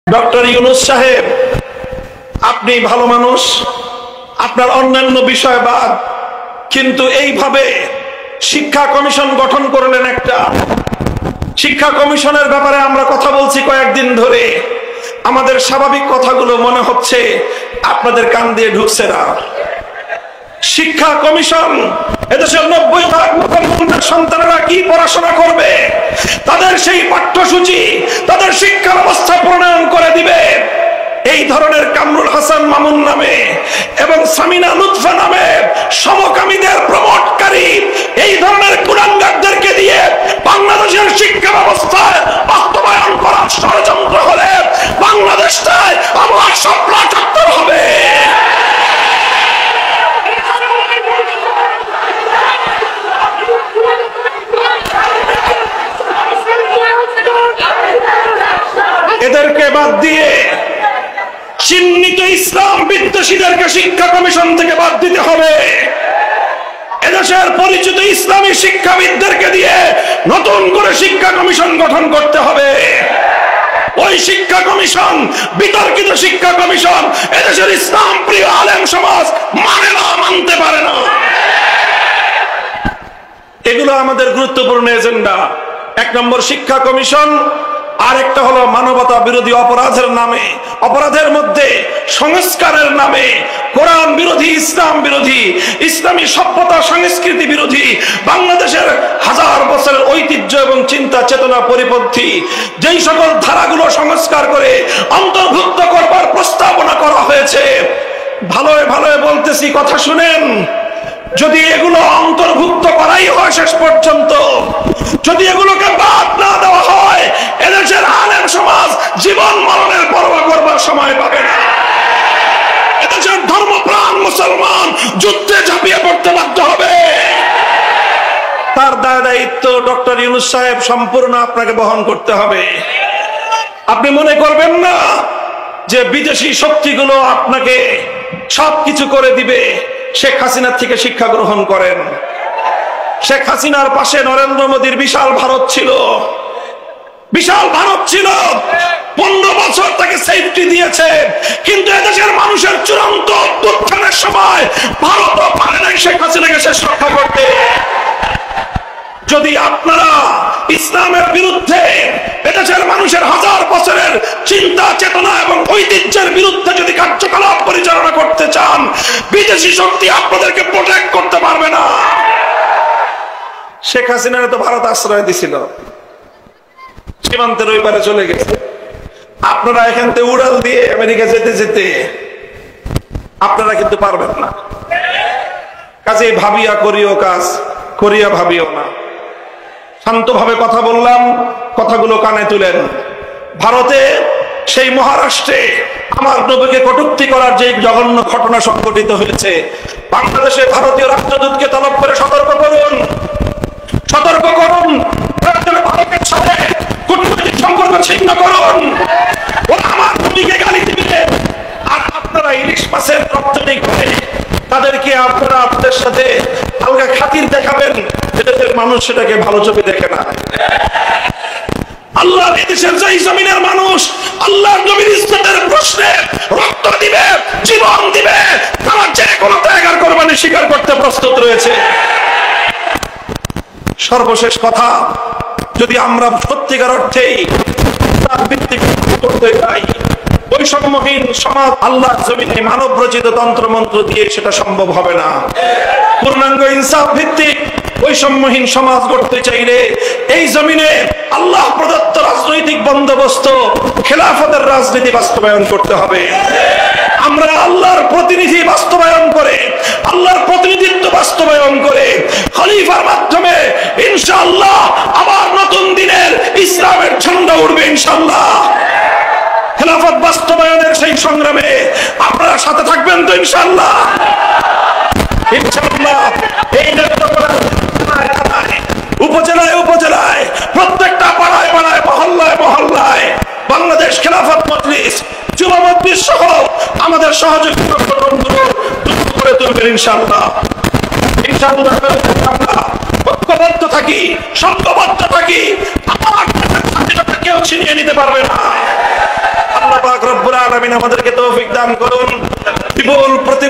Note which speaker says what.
Speaker 1: Doctor Yunus সাহেব, আপনি ভালো মানুষ, আপনার অন্যান্য বিষয়বাদ, কিন্তু এইভাবে শিক্ষা কমিশন গঠন করলেন একটা। শিক্ষা কমিশনের ব্যাপারে আমরা কথা বলছি কয়েকদিন ধরে, আমাদের স্বাভাবিক কথাগুলো মনে হচ্ছে আপনাদের কান দিয়ে ঢুকছে না। শিক্ষা কমিশন, এদেশের 90 লাখ সন্তানেরা কি পড়াশোনা করবে, তাদের সেই পাঠ্যসূচি, তাদের শিক্ষা ব্যবস্থা প্রণয়ন করে দিবে। এই ধরনের কামরুল হাসান মামুন নামে এবং সামিনা লুৎফা নামে সমকামীদের প্রমোটকারী এই ধরনের কুলাঙ্গারদেরকে দিয়ে বাংলাদেশের শিক্ষা ব্যবস্থায় বাস্তবায়ন করার ষড়যন্ত্র হলে বাংলাদেশটায় আমার স্বপ্ন চত্বর হবে। এদেরকে বাদ দিয়ে চিহ্নিত ইসলাম বিদ্বেষীদেরকে শিক্ষা কমিশন থেকে বাদ দিতে হবে। এদেশের পরিচিত ইসলামী শিক্ষাবিদদেরকে দিয়ে নতুন করে শিক্ষা কমিশন গঠন করতে হবে। ওই শিক্ষা কমিশন, বিতর্কিত শিক্ষা কমিশন এদেশের ইসলাম প্রিয় আলেম সমাজ মানে না, মানতে পারে না। এগুলো আমাদের গুরুত্বপূর্ণ এজেন্ডা। 1 নম্বর শিক্ষা কমিশন, আর একটা হলো মানবতা বিরোধী অপরাধের নামে, অপরাধের মধ্যে সংস্কারের নামে কোরআন বিরোধী, ইসলাম বিরোধী, ইসলামী সভ্যতা সংস্কৃতি বিরোধী, বাংলাদেশের হাজার বছরের ঐতিহ্য এবং চিন্তা চেতনা পরিপন্থী যেই সকল ধারাগুলো সংস্কার করে অন্তর্ভুক্ত করবার প্রস্তাবনা করা হয়েছে, ভালোয় ভালোয় বলতেছি, কথা শুনেন, যদি এগুলো অন্তর্ভুক্ত করাই হয় শেষ পর্যন্ত, যদি এগুলোকে বাদ না দেওয়া হয়, এদেশের আলেম সমাজ জীবন মরণের পরোয়া করবার সময় পাবে না। এদেশের ধর্মপ্রাণ মুসলমান যুদ্ধে ঝাঁপিয়ে পড়তে বাধ্য হবে। তার দায়িত্ব ডক্টর ইউনূস সাহেব সম্পূর্ণ আপনাকে বহন করতে হবে। আপনি মনে করবেন না যে বিদেশি শক্তিগুলো আপনাকে সবকিছু করে দিবে। শেখ হাসিনার থেকে শিক্ষা গ্রহণ করেন। শেখ হাসিনার পাশে নরেন্দ্র মোদীর বিশাল ভারত ছিল, বিশাল ভারত ছিল। 15 বছর তাকে সেফটি দিয়েছে, কিন্তু এদেশের মানুষের চূড়ান্ত উত্থানের সময় ভারতও পারে নাই শেখ হাসিনাকে শেষ রক্ষা করতে। যদি আপনারা ইসলামের বিরুদ্ধে, এদেশের মানুষের হাজার বছরের চিন্তা চেতনা এবং ঐতিহ্যের বিরুদ্ধে যদি কার্যকলাপ পরিচালনা করতে চান, বিদেশি শক্তি আপনাদেরকে প্রোটেক্ট করতে পারবে না। শেখ হাসিনার তো ভারত আশ্রয় দিছিল, সীমান্তের ওই পারে চলে গেছে। আপনারা এখান থেকে উড়াল দিয়ে আমেরিকা যেতে যেতে আপনারা কিন্তু পারবেন না। কাজে ভাবিয়া করিও কাজ, করিয়া ভাবিও না। শান্তভাবে কথা বললাম, কথাগুলো কানে তুলেন। ভারতে সেই মহারাষ্ট্রে আমার নবীকে কটূক্তি করার যে জঘন্য ঘটনা সংঘটিত হয়েছে, বাংলাদেশে ভারতীয় রাষ্ট্রদূতকে তলব করে সতর্ক করুন, সতর্ক করুন। ভারতের সাথে কূটনৈতিক সম্পর্ক ছিন্ন করুন। ওরা আমার নবীকে গালি দিবে, আর আপনারা ইলিশ মাছের রপ্তানি করে তাদেরকে আপনারা আপনাদের সাথে হালকা খাতির দেখাবেন। এদেশের মানুষ সেটাকে ভালো চোখে দেখে না। আল্লাহ এদেশের যেই জমিনের মানুষ আল্লাহর নবীর ইজ্জতের প্রশ্নে রক্ত দিবে, জীবন দিবে, তারা যে কোনো ত্যাগের কোরবানি স্বীকার করতে প্রস্তুত রয়েছে। সর্বশেষ কথা, যদি আমরা সত্যিকার অর্থেই ভিত্তিক করতে চাই, বৈষম্যহীন সমাজ আল্লাহর জমিনে মানব রচিত তন্ত্রমন্ত্র দিয়ে সেটা সম্ভব হবে না। পূর্ণাঙ্গ ইনসাফ ভিত্তিক বৈষম্যহীন সমাজ গড়তে চাইলে এই জমিনে আল্লাহ প্রদত্ত রাজনৈতিক বন্দোবস্ত, খেলাফতের রাজনীতি বাস্তবায়ন করতে হবে। আমরা আল্লাহর প্রতিনিধি বাস্তবায়ন করে, আল্লাহর প্রতিনিধিত্ব বাস্তবায়ন করে খলিফার মাধ্যমে ইনশাআল্লাহ আবার নতুন দিনের ইসলামের ঝান্ডা উঠবে ইনশাআল্লাহ। খেলাফত বাস্তবায়নের সেই সংগ্রামে আপনারা সাথে থাকবেন তো ইনশাআল্লাহ? ইনশাআল্লাহ। এই উপজেলায় উপজেলায়, প্রত্যেকটা পাড়ায় পাড়ায়, মহল্লায় মহল্লায় বাংলাদেশ খেলাফত মজলিস, যুব মজলিস সহ আমাদের সহযোগিতা করে তুলবেন ইনশাআল্লাহ। ইনশাআল্লাহ আমরা ঐক্যবদ্ধ থাকি, সংঘবদ্ধ থাকি, আমার কেউ ছিনিয়ে নিতে পারবে না। আল্লাহ রব্বুল আলামিন আমাদেরকে তৌফিক দান করুন। বিপুল প্রতি